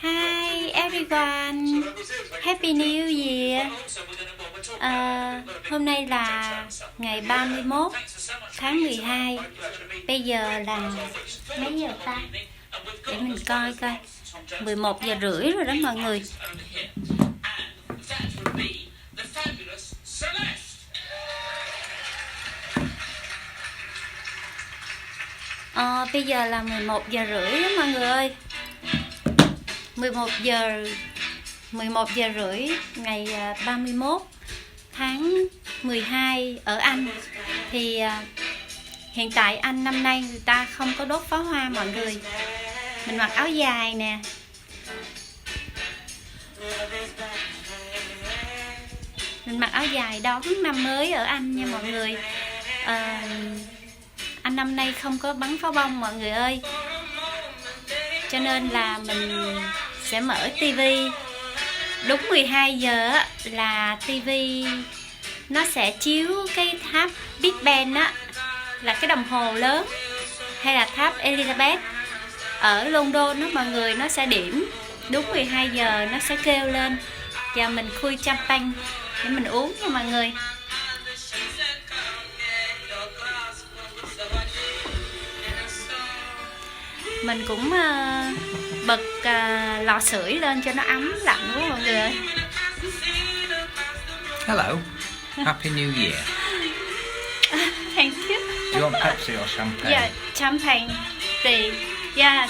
Hi everyone, Happy New Year. Hôm nay là ngày 31 tháng 12. Bây giờ là mấy giờ ta? Để mình coi coi. 11 giờ rưỡi rồi đó mọi người. Bây giờ là 11 giờ rưỡi đó mọi người ơi. 11 giờ rưỡi ngày 31 tháng 12 ở Anh. Thì hiện tại Anh năm nay người ta không có đốt pháo hoa mọi người. Mình mặc áo dài nè. Mình mặc áo dài đón năm mới ở Anh nha mọi người. Anh năm nay không có bắn pháo bông mọi người ơi. Cho nên là mình sẽ mở tivi. Đúng 12 giờ là tivi nó sẽ chiếu cái tháp Big Ben á, là cái đồng hồ lớn, hay là tháp Elizabeth ở London đó mọi người. Nó sẽ điểm đúng 12 giờ nó sẽ kêu lên và mình khui champagne để mình uống nha mọi người. Mình cũng bật lò sưởi lên cho nó ấm lạnh quá mọi người ơi. Hello, Happy New Year. Thank you. Do you want Pepsi or champagne? Yeah, champagne, please. Yes.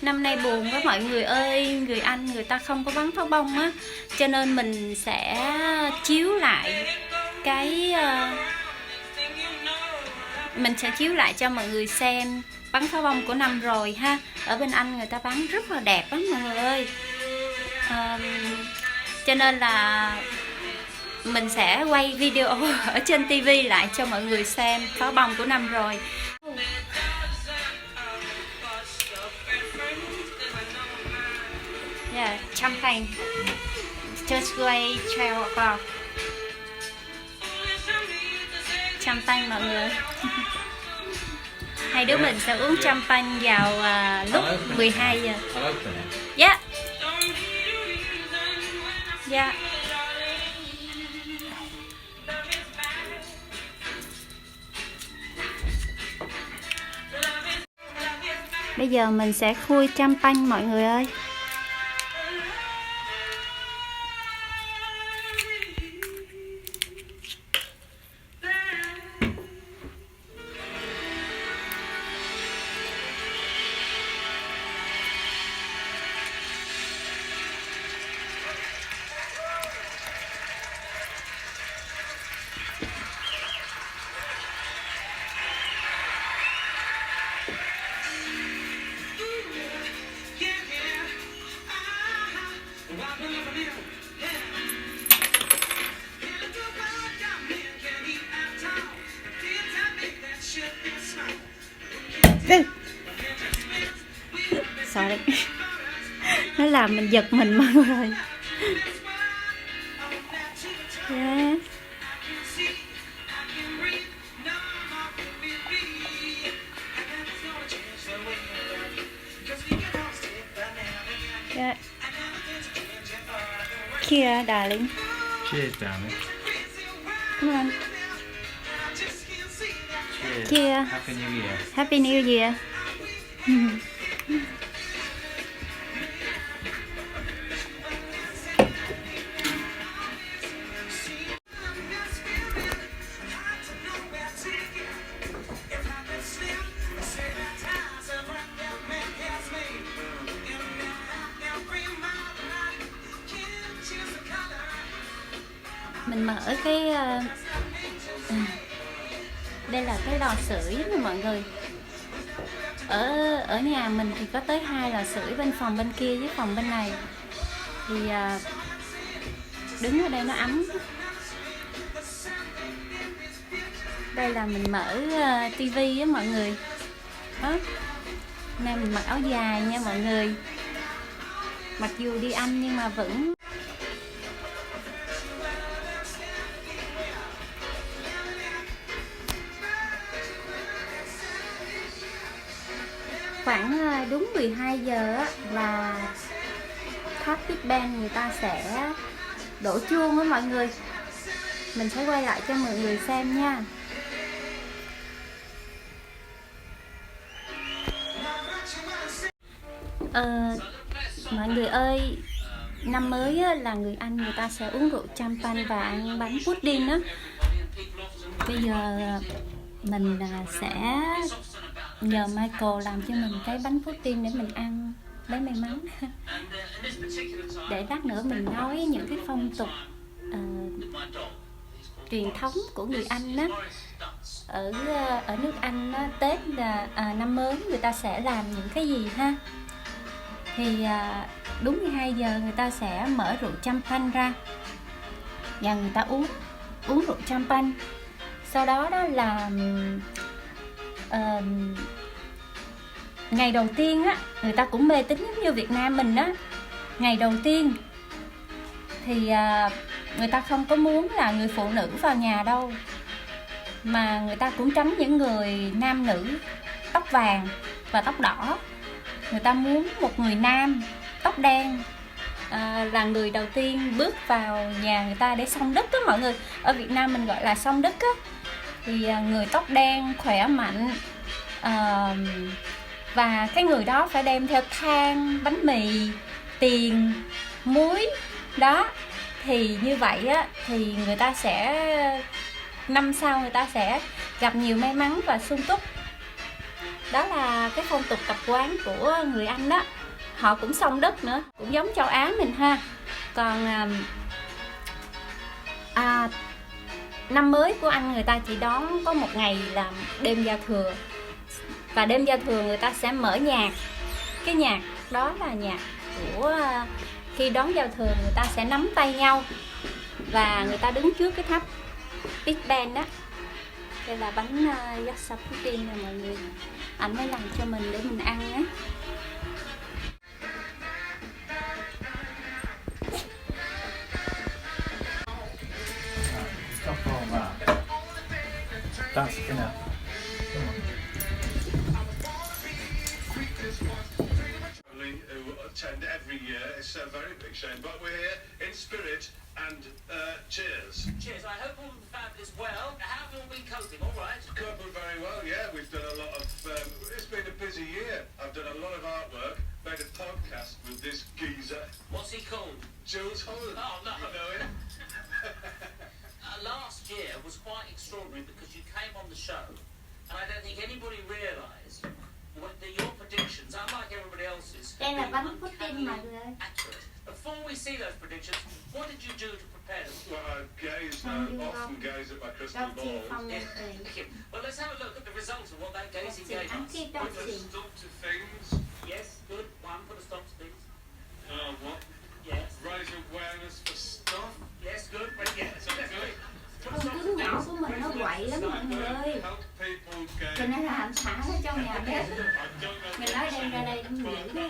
Năm nay buồn quá mọi người ơi, người Anh người ta không có bắn pháo bông á, cho nên mình sẽ chiếu lại cái mình sẽ chiếu lại cho mọi người xem bắn pháo bông của năm rồi ha. Ở bên Anh người ta bắn rất là đẹp lắm mọi người ơi. Cho nên là mình sẽ quay video ở trên tivi lại cho mọi người xem pháo bông của năm rồi. Yeah, champagne. Just wait 12 o'clock. Champagne mọi người. Hai đứa mình sẽ uống champagne vào lúc 12 giờ. Yeah. Yeah. Bây giờ mình sẽ khui champagne mọi người ơi. Sorry. Nó làm mình giật mình mọi người. Yeah. Yeah. Here, darling. Cheers, darling. Come on. Cheers. Cheers. Happy New Year. Happy New Year. Mình mở cái đây là cái lò sưởi nha mọi người. Ở nhà mình thì có tới 2 lò sưởi, bên phòng bên kia với phòng bên này. Thì đứng ở đây nó ấm. Đây là mình mở tivi á mọi người. Đó. Nay mình mặc áo dài nha mọi người. Mặc dù đi Anh nhưng mà vẫn khoảng đúng 12 giờ á, là tháp Big Ben người ta sẽ đổ chuông á mọi người. Mình sẽ quay lại cho mọi người xem nha. Mọi người ơi, năm mới á, là người Anh người ta sẽ uống rượu champagne và ăn bánh pudding á. Bây giờ mình sẽ nhờ Michael làm cho mình cái bánh pudding để mình ăn lấy may mắn. Để lát nữa mình nói những cái phong tục truyền thống của người Anh á. Ở nước Anh á, Tết là năm mới người ta sẽ làm những cái gì ha. Thì đúng 12 giờ người ta sẽ mở rượu champagne ra và người ta uống rượu champagne. Sau đó đó là ngày đầu tiên á, người ta cũng mê tín giống như Việt Nam mình á. Ngày đầu tiên thì người ta không có muốn là người phụ nữ vào nhà đâu, mà người ta cũng tránh những người nam nữ tóc vàng và tóc đỏ. Người ta muốn một người nam tóc đen là người đầu tiên bước vào nhà người ta để xông đất á mọi người. Ở Việt Nam mình gọi là xông đất á. Thì người tóc đen khỏe mạnh, và cái người đó phải đem theo than, bánh mì, tiền, muối đó. Thì như vậy á, thì người ta sẽ năm sau người ta sẽ gặp nhiều may mắn và sung túc. Đó là cái phong tục tập quán của người Anh đó. Họ cũng xông đất nữa, cũng giống châu Á mình ha. Còn năm mới của Anh người ta chỉ đón có một ngày là đêm giao thừa. Và đêm giao thừa người ta sẽ mở nhạc. Cái nhạc đó là nhạc của khi đón giao thừa người ta sẽ nắm tay nhau và người ta đứng trước cái tháp Big Ben đó. Đây là bánh Yorkshire pudding nè mọi người. Anh mới làm cho mình để mình ăn á. Stop all that. That's enough. Come on. Who attend every year. It's a very big shame, but we're here in spirit and cheers. Cheers. I hope all the family is well. How have you all been coping? All right? Coping very well, yeah. We've done a lot of... it's been a busy year. I've done a lot of artwork, made a podcast with this geezer. What's he called? Jules Holland. Oh, no. You know him? Last year was quite extraordinary because you came on the show and I don't think anybody realised that your predictions, unlike everybody else's, Đây là have bánh been pudding mọi uncannily người. accurate. Before we see those predictions, what did you do to prepare them? Well, often gaze at my crystal Rau chiên ball. không Yeah. nên tiền. Okay. Well, let's have a look at the results of what that gazing Chị gave ăn us. kia rau Put a chiên. stop to things. Yes, good. One, put a stop to things. What? Yes. Raise awareness for stuff. Yes, good. Right, yeah. So that's great. Put a Con stop cún to nhỏ things. của mình nó quậy lắm mọi người ơi. Help people gain... Cho nên là anh thả nó trong nhà bếp. I don't know Mình nói đem ra đây cũng giữ đi.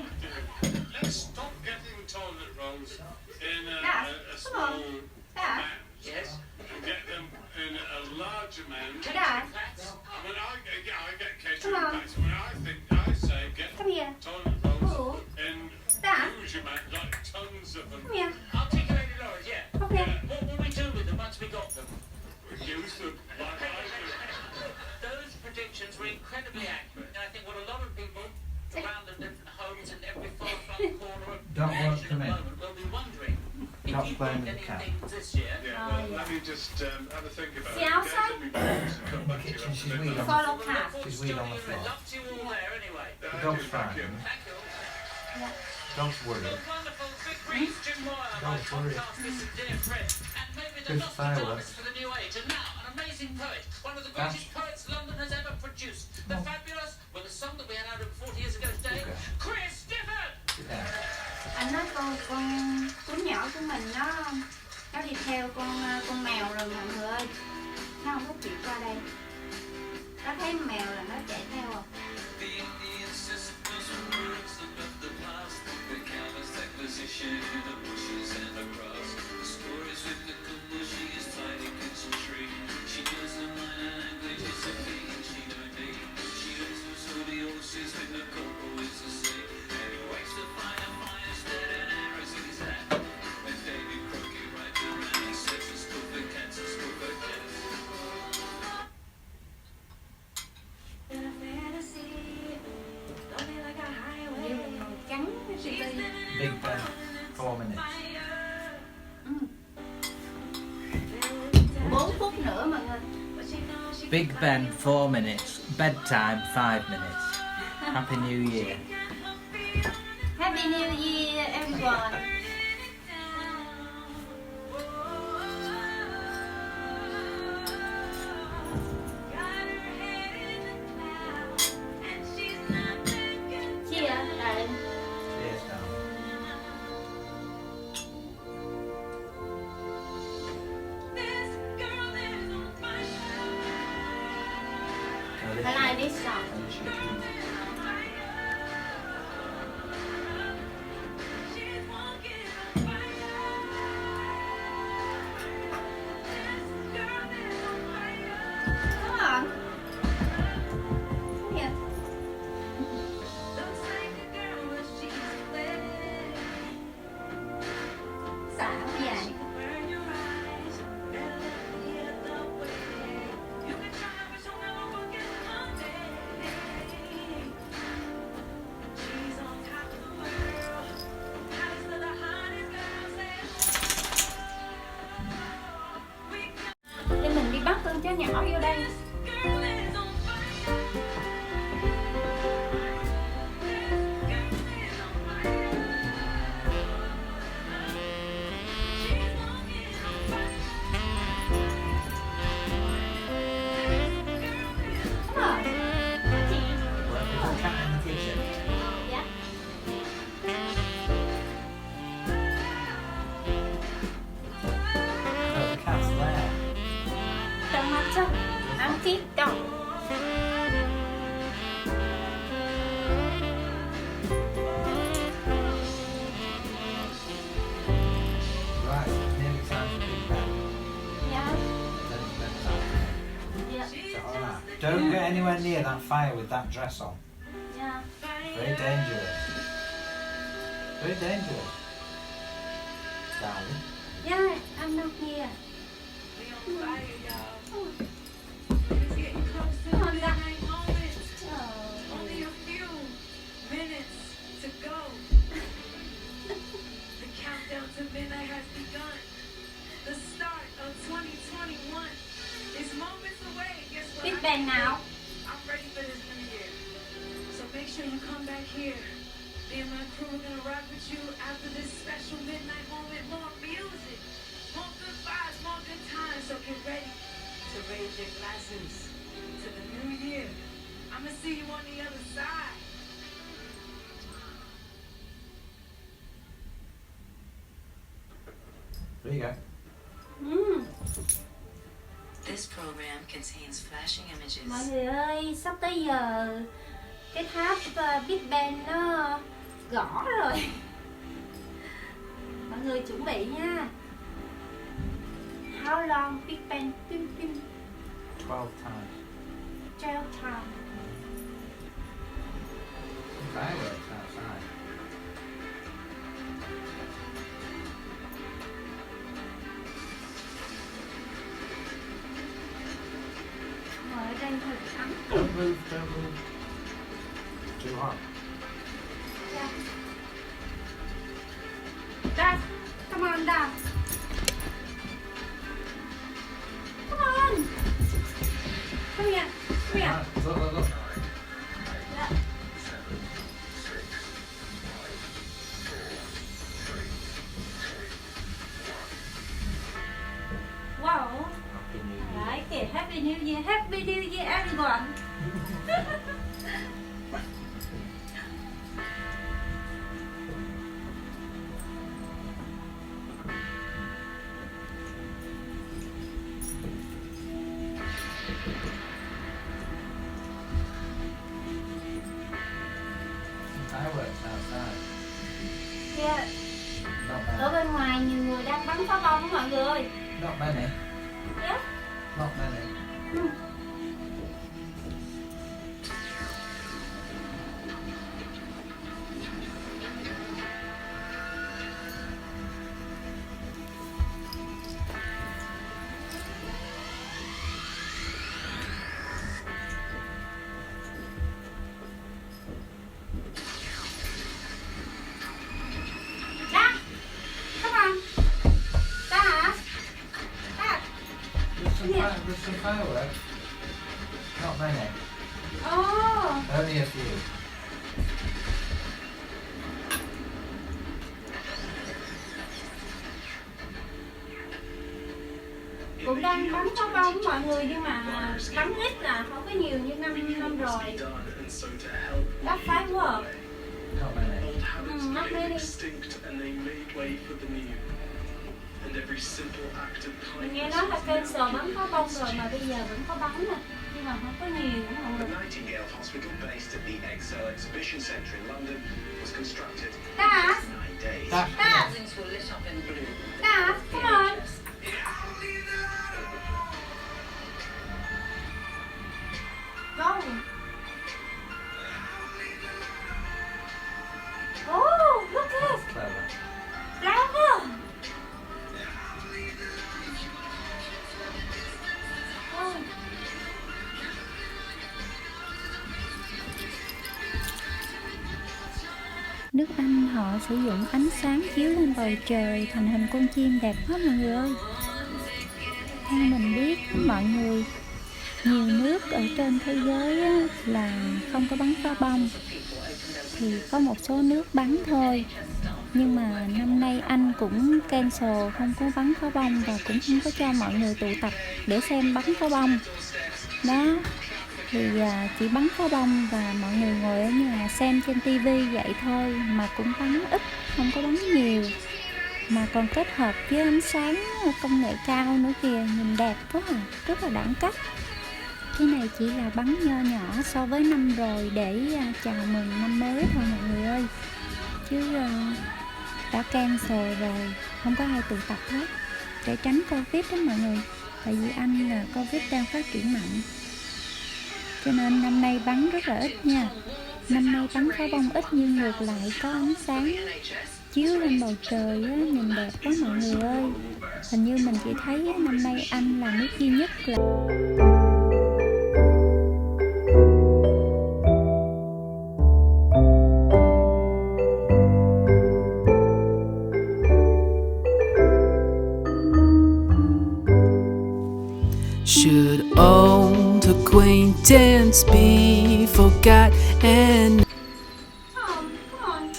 Let's stop getting toilet rolls in Dad, a come small on. Dad. amount Yes. and get them in a large amount. Dad, That's When I get catering Come on. packs, when I say get come here. toilet rolls Ủa? in Dad. huge amount, like tons of them. Come here. articulated lorries, yeah. Okay. What will we do with them once we got them? Use them like I do. Those predictions were incredibly accurate, and I think what a lot of people around the different homes in every far flung corner of the Don't nation want at them the in. moment will be wondering if Not you playing booked with the any cat. things this year. Yeah, Oh, well, yeah. let me just have a think about See it. outside? Get me box and come back to you Kitchen, she's after weed dinner. on. Follow Well, we cat. look forward She's to weed on joining the you in. floor. Love to you all there anyway. Yeah, I Dog's do, thank you. fine. Thank you. Don't worry. Well, wonderful. Big greetings, Jim Moyle, my Don't worry. podcast listener, dear friend, and maybe the Good Nostradamus fireworks. for the new age. And now, an amazing poet, one of the That's- greatest poets London has ever produced. The Oh. fabulous, with a song that we had out over 40 years ago today, Okay. Chris Difford. Sit down. Anh nói con cún nhỏ của mình nó đi theo con mèo rồi mọi người ơi. Nó không có chịu qua đây. Nó thấy mèo là nó chạy theo à. Big Ben 4 minutes. Bedtime 5 minutes. Happy New Year. Happy New Year everyone. Cheers, darling. Cheers, darling. I like this song. Come on. Come here. Xả vậy. Để mình đi bắt con chó nhỏ vô đây. Come on. Chị. What, is the cat in the kitchen? Dạ. No, the cat's there. Tomato. Ăn thịt đâu. Right, it's nearly time for Big Ben. Dạ. Then it's bedtime. Dạ. Is that alright? Don't get anywhere near that fire with that dress on. Dạ. Very dangerous. Very dangerous. Darling. Yeah, I'm not here. Come on, Doc. Oh. Only a few minutes to go. The countdown to midnight has begun. The start of 2021 is moments away. Guess what? Big Ben nào? I'm ready for this new year. So make sure you come back here. Me and my crew are gonna rock with you after this special midnight moment. More music, more good vibes, more good times. So get ready to raise your glasses to the new year. I'ma see you on the other side. There you go. This program contains flashing images. Mọi người ơi, sắp tới giờ cái tháp Big Ben nó gõ rồi. Mọi người chuẩn bị nha. How long Big Ben? Pim pim. 12 times. 12 times. Fireworks outside. Ngồi ở đây thật ấm. Don't move, don't move. Too hot. Yeah. Dad, come on, Dad. Come on. Come here. Come here. Right, look. Yeah. Wow. Happy New Year. I like it. Happy New Year. Happy New Year, everyone. Fireworks outside. Yeah. Not Ở many. bên ngoài nhiều người đang bắn pháo bông đó mọi người. Not many. Yeah. Not many. Dad, come on. Dad. Dad. There's some fireworks. Not many. Oh, Only a few. cũng đang bắn pháo bông mọi người, nhưng mà bắn ít là không có nhiều như năm rồi. Đắt phái quá à. Not many. Not really. Mình nghe nói là cancel bắn pháo bông rồi mà bây giờ vẫn có bắn nè, nhưng mà không có nhiều nữa mọi The người. Nightingale Hospital, based at the ExCeL Exhibition Centre in London, was constructed Dad, in 9 days. Dad, Dad, Buildings were lit up in blue. Dad, come on. Go. Oh, look at it. clever. Flower. Oh. Nước Anh họ sử dụng ánh sáng chiếu lên bầu trời thành hình con chim đẹp quá mọi người ơi. Theo mình biết mọi người, nhiều nước ở trên thế giới á, là không có bắn pháo bông, thì có một số nước bắn thôi. Nhưng mà năm nay Anh cũng cancel không có bắn pháo bông và cũng không có cho mọi người tụ tập để xem bắn pháo bông. Đó, thì chỉ bắn pháo bông và mọi người ngồi ở nhà xem trên tivi vậy thôi, mà cũng bắn ít, không có bắn nhiều. Mà còn kết hợp với ánh sáng công nghệ cao nữa kìa, nhìn đẹp quá à, rất là đẳng cấp. Cái này chỉ là bắn nho nhỏ so với năm rồi để chào mừng năm mới thôi mọi người ơi. Chứ đã cancel rồi, không có ai tụ tập hết, để tránh Covid đó mọi người. Tại vì Anh là Covid đang phát triển mạnh, cho nên năm nay bắn rất là ít nha. Năm nay bắn pháo bông ít nhưng ngược lại có ánh sáng chiếu lên bầu trời á, nhìn đẹp quá mọi người ơi. Hình như mình chỉ thấy á, năm nay Anh là nước duy nhất là Should old acquaintance be forgot and Yeah,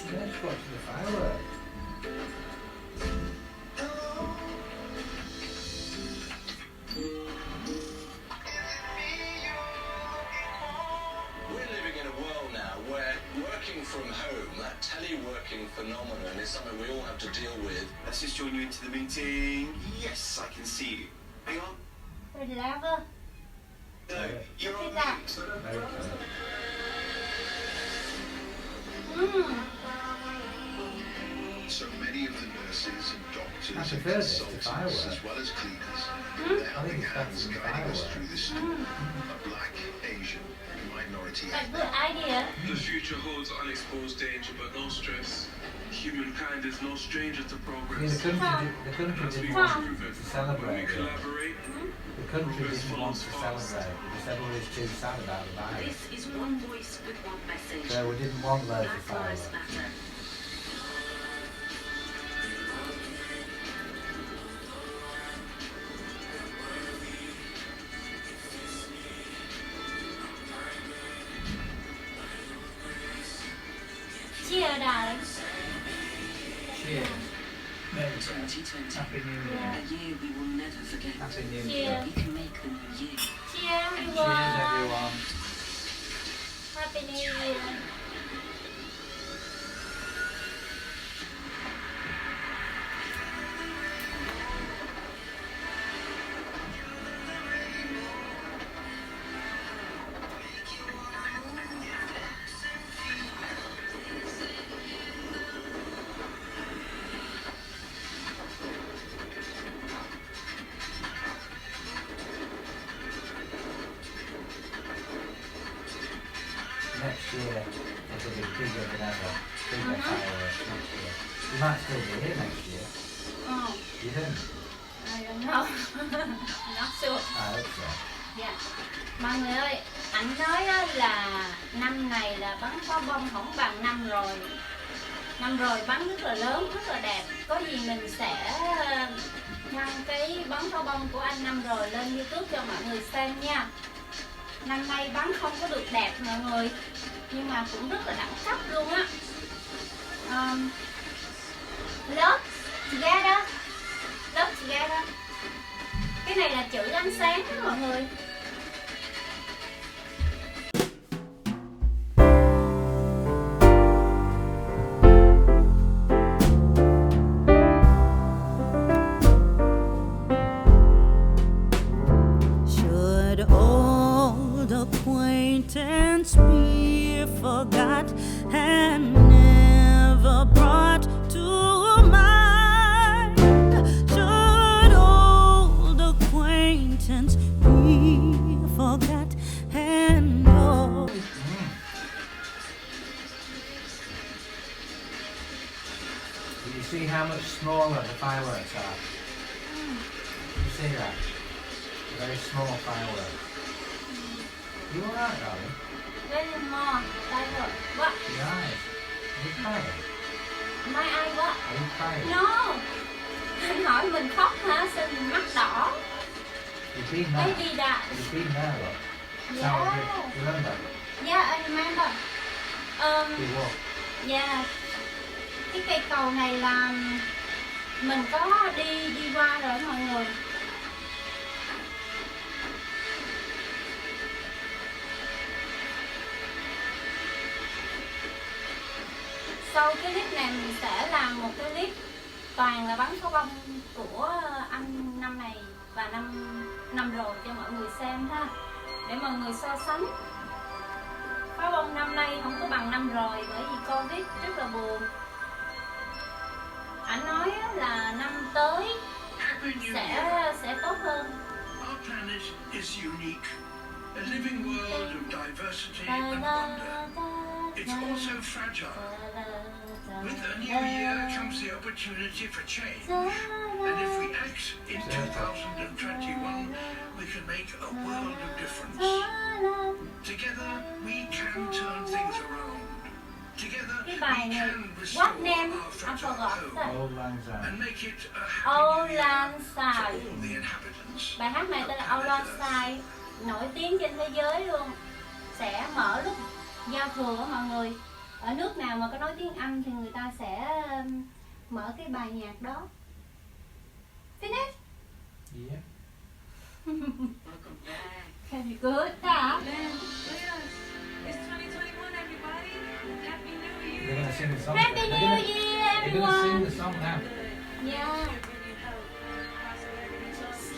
just watching the fireworks. We're living in a world now where working from home, that teleworking phenomenon, is something we all have to deal with. Let's just join you into the meeting. Yes, I can see you. Hang on. Lava. No, you're on that? mute. Very clever. So many of the nurses and doctors I and prefer this to consultants, fireworks. as well as cleaners, they're I helping think it's hands better than guiding us fireworks. through this storm. A black, Asian, and minority A ethnic. good idea. The future holds unexposed danger, but no stress. Humankind is no stranger to See, progress. the country As we didn't want improve to it, when we celebrate it. collaborate, The country didn't want to celebrate because everybody's too sad about the virus. This is one voice with one message. So we didn't want loads of Black Lives fireworks. Matter. Cheer darling. Cheers. Merry 2020. Happy New Year. A year we will never forget. Happy New Cheers. Year. We can make the new year. Cheer Cheers everyone. everyone. Happy New Year. Next year it'll be bigger than ever. Bigger fireworks next year. You might still be here next year. Oh, You think? I don't know. Not sure. I hope so. Dạ. Mọi người ơi, anh nói á là năm này là bắn pháo bông không bằng năm rồi. Năm rồi bắn rất là lớn, rất là đẹp. Có gì mình sẽ đăng cái bắn pháo bông của anh năm rồi lên YouTube cho mọi người xem nha. Năm nay bắn không có được đẹp mọi người, nhưng mà cũng rất là đẳng cấp luôn á. Love together, love together. Cái này là chữ ánh sáng đó mọi người. Acquaintance be forgot and never brought to mind? Should old acquaintance be forgot and old? Do you see how much smaller the fireworks are? You see that? Very small fireworks. You alright, darling? Very more fireworks. What? The eyes. Are you crying? My eye what? Are you crying? No. Anh hỏi mình khóc hả? Sao mình mắt đỏ? You've been there. Baby that. You've been there, look. Yeah. How was it? You remember? Yeah, I remember. You walked. Yeah. Cái cây cầu này là mình có đi qua rồi mọi người. Sau cái clip này mình sẽ làm một cái clip toàn là bắn pháo bông của anh năm này và năm rồi cho mọi người xem ha, để mọi người so sánh. Pháo bông năm nay không có bằng năm rồi bởi vì Covid rất là buồn. Anh nói là năm tới sẽ tốt hơn. Our planet is unique, a living world of diversity and wonder. It's also fragile. With a new year comes the opportunity for change, and if we act in 2021, we can make a world of difference. Together, we can turn things around. Together, we can restore our fragile home Old Lang Syne. and make it a happy new year Lang for all Syne. the inhabitants. Bài hát này tên là Old Lang Syne, nổi tiếng trên thế giới luôn. Sẽ mở lúc giao thừa đó mọi người. Ở nước nào mà có nói tiếng Anh thì người ta sẽ mở cái bài nhạc đó. Finish? Yeah. Welcome back. Very good. Đó. Man, look at us. It's 2021, everybody. Happy New Year. They're gonna sing the song. Happy They're New gonna- Year They're gonna sing everyone. the song now. Yeah.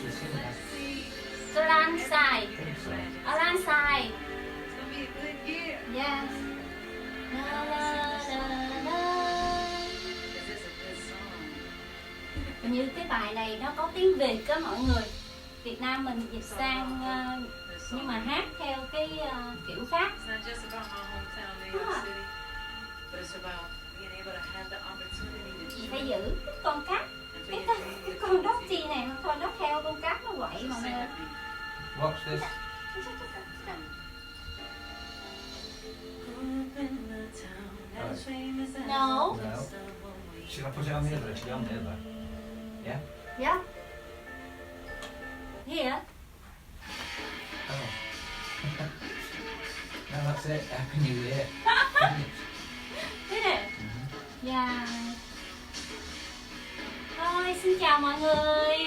She's singing that. Old Lang Syne. I think so. Old Lang Syne. It's gonna be a good year. Yes. La, la, la, la. This is a good song. Hình như cái bài này nó có tiếng Việt đó mọi người. Việt Nam mình dịch sang nhưng mà hát theo cái kiểu khác. It's not just about my hometown, New York City, but it's about being able to have the opportunity to Chị phải dream giữ cái con cát. and Cái, be con- a dream cái is con đốc easy. chi này, con đốc theo con cát nó quậy mọi người. Watch this. No. No. Should I put it on the other? It should be on the other. Yeah? Yeah. Here. Oh. No, that's it. Happy New Year. Thế này. Dạ. Thôi xin chào mọi người.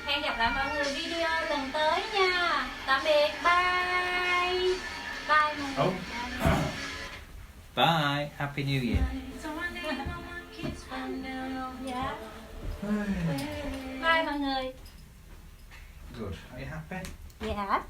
Hẹn gặp lại mọi người video lần tới nha. Tạm biệt. Bye. Bye mọi người. Oh. Bye. Happy New Year. Dạ. Bye mọi người. Good. Are you happy? Dạ.